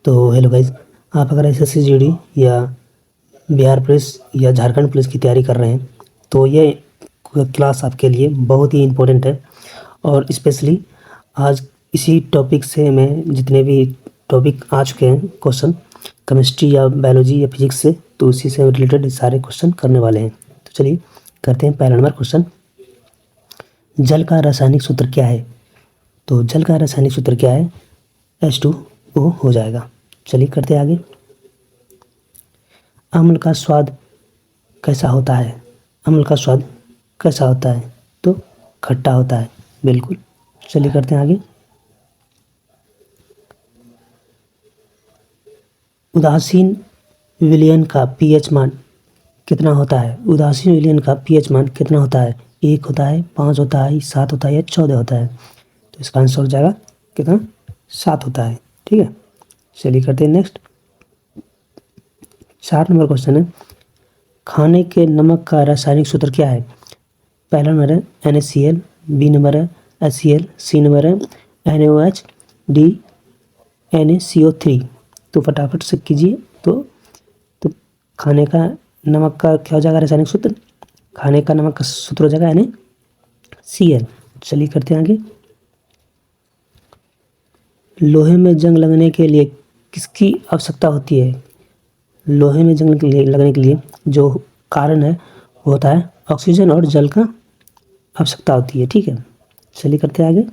तो hello guys, आप अगर एसएससी जीडी या बिहार पुलिस या झारखंड पुलिस की तैयारी कर रहे हैं तो ये क्लास आपके लिए बहुत ही इम्पोर्टेंट है। और स्पेशली आज इसी टॉपिक से मैं जितने भी टॉपिक आ चुके हैं क्वेश्चन केमिस्ट्री या बायोलॉजी या फिजिक्स से, तो उसी से रिलेटेड सारे क्वेश्चन करने वाले हैं। तो चलिए करते हैं पहला नंबर क्वेश्चन। जल का रासायनिक सूत्र क्या है? तो जल का रासायनिक सूत्र क्या है? H2O हो जाएगा। चलिए करते हैं आगे। अम्ल का स्वाद कैसा होता है? अम्ल का स्वाद कैसा होता है? तो खट्टा होता है, बिल्कुल। चलिए करते हैं आगे। उदासीन विलयन का पीएच मान कितना होता है? उदासीन विलयन का पीएच मान कितना होता है? 1 होता है, 5 होता है, 7 होता है या 14 होता है? तो इसका आंसर हो जाएगा कितना? 7 होता है। ठीक है, चलिए करते हैं नेक्स्ट। 4 नंबर क्वेश्चन है, खाने के नमक का रासायनिक सूत्र क्या है? पहला नंबर है NaCl, बी नंबर है HCl, सी नंबर है NaOH, डी NaCO3। तो फटाफट से कीजिए। तो खाने का नमक का क्या हो जाएगा रासायनिक सूत्र? खाने का नमक का सूत्र हो जाएगा NaCl। चलिए करते हैं आगे। लोहे में जंग लगने के लिए किसकी आवश्यकता होती है? लोहे में जंग लगने के लिए जो कारण है वो होता है ऑक्सीजन और जल का आवश्यकता होती है। ठीक है, चलिए करते हैं आगे।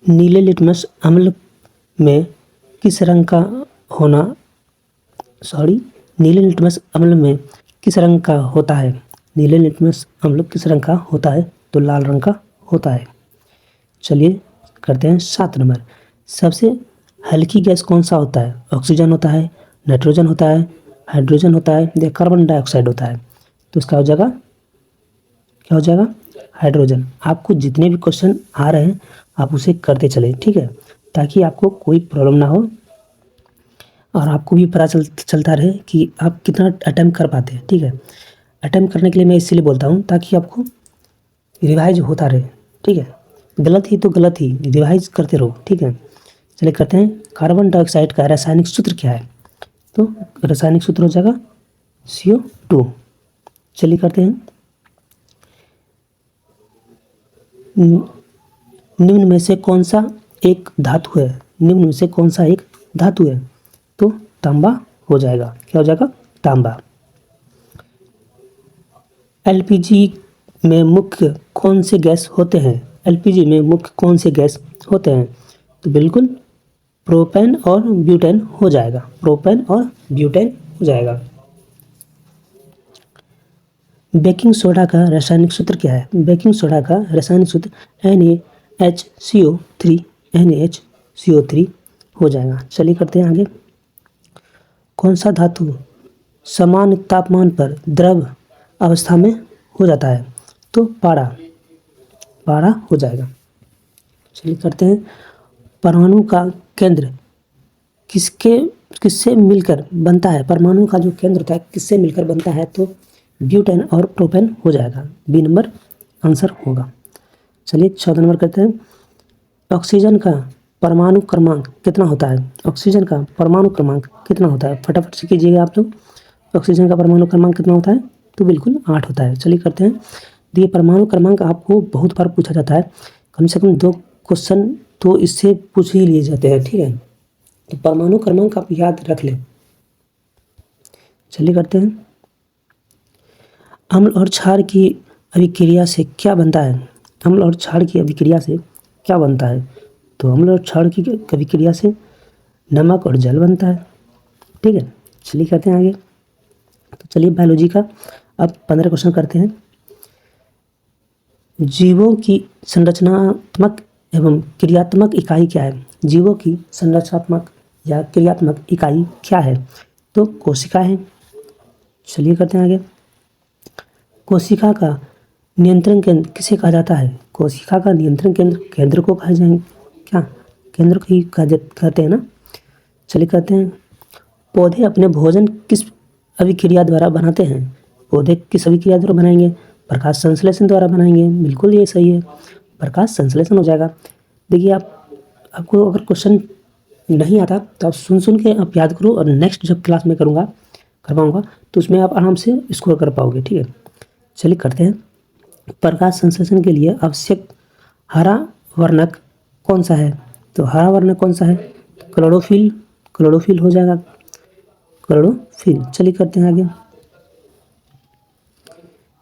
नीले लिटमस अम्ल में किस रंग का होना नीले लिटमस अम्ल में किस रंग का होता है? नीले लिटमस अम्ल किस रंग का होता है? तो लाल रंग का होता है। चलिए करते हैं 7 नंबर। सबसे हल्की गैस कौन सा होता है? ऑक्सीजन होता है, नाइट्रोजन होता है, हाइड्रोजन होता है या कार्बन डाइऑक्साइड होता है? तो इसका हो जाएगा क्या हो जाएगा? हाइड्रोजन। आपको जितने भी क्वेश्चन आ रहे हैं आप उसे करते चले, ठीक है, ताकि आपको कोई प्रॉब्लम ना हो और आपको भी पता चलता रहे कि आप कितना अटेम्प्ट कर पाते हैं। ठीक है, अटेम्प्ट करने के लिए मैं इसीलिए बोलता हूँ ताकि आपको रिवाइज होता रहे। ठीक है, गलत ही तो गलत ही, रिवाइज करते रहो। ठीक है, चलिए करते हैं। कार्बन डाइऑक्साइड का रासायनिक सूत्र क्या है? तो रासायनिक सूत्र हो जाएगा CO2। चलिए करते हैं। निम्न में से कौन सा एक धातु है? निम्न में से कौन सा एक धातु है? तो तांबा हो जाएगा। क्या हो जाएगा? तांबा। LPG में मुख्य कौन से गैस होते हैं? LPG में मुख्य कौन से गैस होते हैं? तो बिल्कुल प्रोपेन और ब्यूटेन हो जाएगा। प्रोपेन और ब्यूटेन हो जाएगा। बेकिंग सोडा का रासायनिक सूत्र क्या है? बेकिंग सोडा का रासायनिक सूत्र NaHCO3 NaHCO3 हो जाएगा। चलिए करते हैं आगे। कौन सा धातु समान तापमान पर द्रव अवस्था में हो जाता है? तो पारा हो जाएगा। चलिए करते हैं। परमाणु का केंद्र किससे मिलकर बनता है? परमाणु का जो केंद्र होता है किससे मिलकर बनता है? तो ब्यूटेन और प्रोपेन हो जाएगा। बी नंबर आंसर होगा। चलिए 14 नंबर करते हैं। ऑक्सीजन का परमाणु क्रमांक कितना होता है? ऑक्सीजन का परमाणु क्रमांक कितना होता है? फटाफट से कीजिएगा आप लोग। ऑक्सीजन का परमाणु क्रमांक कितना होता है? तो बिल्कुल 8 होता है। चलिए करते हैं। देखिए, परमाणु क्रमांक आपको बहुत बार पूछा जाता है, कम से कम 2 क्वेश्चन तो इससे पूछ ही लिए जाते हैं। ठीक है, तो परमाणु क्रमांक आप याद रख लें। चलिए करते हैं। अम्ल और क्षार की अभिक्रिया से क्या बनता है? अम्ल और क्षार की अभिक्रिया से क्या बनता है? तो अम्ल और क्षार की अभिक्रिया से नमक और जल बनता है। ठीक है, चलिए करते हैं आगे। तो चलिए बायोलॉजी का अब 15 क्वेश्चन करते हैं। जीवों की संरचनात्मक एवं क्रियात्मक इकाई क्या है? जीवों की संरचनात्मक या क्रियात्मक इकाई क्या है? तो कोशिका है। चलिए करते हैं आगे। कोशिका का नियंत्रण केंद्र किसे कहा जाता है? कोशिका का नियंत्रण केंद्र को कहा जाएंगे क्या? केंद्र को ही कहते हैं ना। चलिए कहते हैं। पौधे अपने भोजन किस अभिक्रिया द्वारा बनाते हैं? पौधे किस अभिक्रिया द्वारा बनाएंगे? प्रकाश संश्लेषण द्वारा बनाएंगे। बिल्कुल ये सही है, प्रकाश संश्लेषण हो जाएगा। देखिए, आप आपको अगर क्वेश्चन नहीं आता तो आप सुन के आप याद करो, और नेक्स्ट जब क्लास में करवाऊँगा तो उसमें आप आराम से स्कोर कर पाओगे। ठीक है, चलिए करते हैं। प्रकाश संश्लेषण के लिए आवश्यक हरा वर्णक कौन सा है? तो हरा वर्णक कौन सा है? क्लोरोफिल हो जाएगा, क्लोरोफिल। चलिए करते हैं आगे।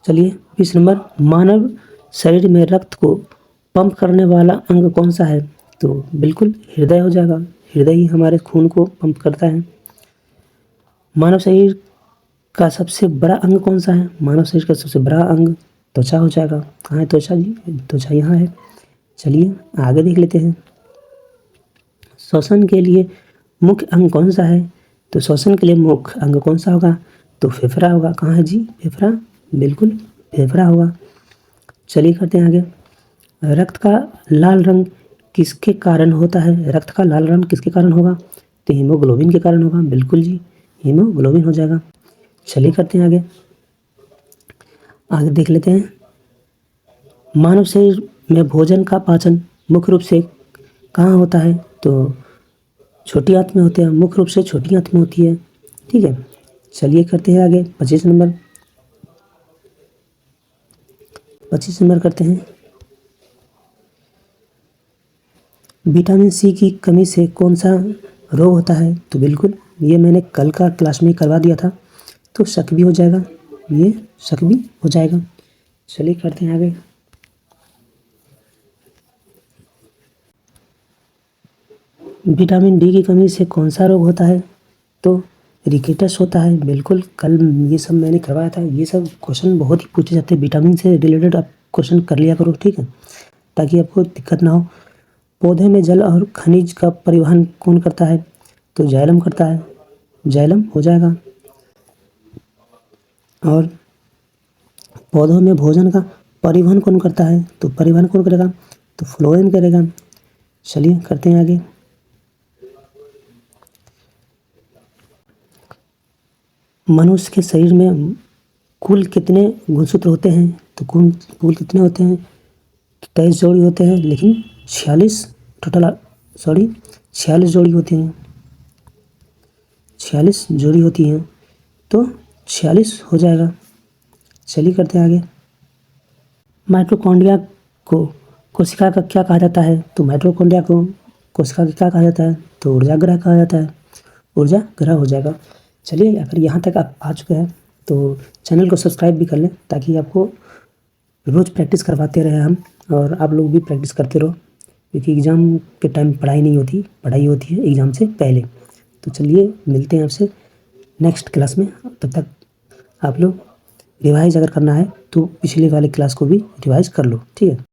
चलिए 20 नंबर, मानव शरीर में रक्त को पंप करने वाला अंग कौन सा है? तो बिल्कुल हृदय हो जाएगा, हृदय ही हमारे खून को पंप करता है। मानव शरीर का सबसे बड़ा अंग कौन सा है? मानव शरीर का सबसे बड़ा अंग त्वचा हो जाएगा। कहाँ है त्वचा जी? त्वचा यहाँ है। चलिए आगे देख लेते हैं। श्वसन के लिए मुख्य अंग कौन सा है? तो श्वसन के लिए मुख्य अंग कौन सा होगा? तो फेफड़ा होगा। कहाँ है जी? फेफड़ा, बिल्कुल फेफड़ा होगा। चलिए करते हैं आगे। रक्त का लाल रंग किसके कारण होता है? रक्त का लाल रंग किसके कारण होगा? तो हीमोग्लोबिन के कारण होगा, बिल्कुल जी, हीमोग्लोबिन हो जाएगा। चलिए करते हैं आगे। आगे देख लेते हैं। मानव शरीर में भोजन का पाचन मुख्य रूप से कहाँ होता है? तो छोटी आंत में होते हैं, मुख्य रूप से छोटी आंत में होती है। ठीक है, चलिए करते हैं आगे। 25 नंबर करते हैं। विटामिन सी की कमी से कौन सा रोग होता है? तो बिल्कुल ये मैंने कल का क्लास में करवा दिया था, तो शक भी हो जाएगा, ये शक भी हो जाएगा। चलिए करते हैं आगे। विटामिन डी की कमी से कौन सा रोग होता है? तो रिकेटस होता है, बिल्कुल कल ये सब मैंने करवाया था। ये सब क्वेश्चन बहुत ही पूछे जाते हैं, विटामिन से रिलेटेड आप क्वेश्चन कर लिया करो, ठीक है, ताकि आपको दिक्कत ना हो। पौधे में जल और खनिज का परिवहन कौन करता है? तो जाइलम करता है, जाइलम हो जाएगा। और पौधों में भोजन का परिवहन कौन करता है? तो परिवहन कौन करेगा? तो फ्लोएम करेगा। चलिए करते हैं आगे। मनुष्य के शरीर में कुल कितने गुणसूत्र होते हैं? तो कुल कितने होते हैं? 23 जोड़ी होते हैं, लेकिन 46 जोड़ी होती हैं, 46 जोड़ी होती हैं, तो 46 हो जाएगा। चलिए करते हैं आगे। माइटोकॉन्ड्रिया को कोशिका का क्या कहा जाता है? तो माइटोकॉन्ड्रिया को कोशिका का क्या कहा जाता है? तो ऊर्जा ग्रह कहा जाता है, ऊर्जा ग्रह हो जाएगा। चलिए अगर यहाँ तक आप आ चुके हैं तो चैनल को सब्सक्राइब भी कर लें, ताकि आपको रोज़ प्रैक्टिस करवाते रहे हम, और आप लोग भी प्रैक्टिस करते रहो, क्योंकि एग्ज़ाम के टाइम पढ़ाई नहीं होती, पढ़ाई होती है एग्ज़ाम से पहले। तो चलिए मिलते हैं आपसे नेक्स्ट क्लास में। तब तक आप लोग रिवाइज अगर करना है तो पिछले वाले क्लास को भी रिवाइज कर लो, ठीक है।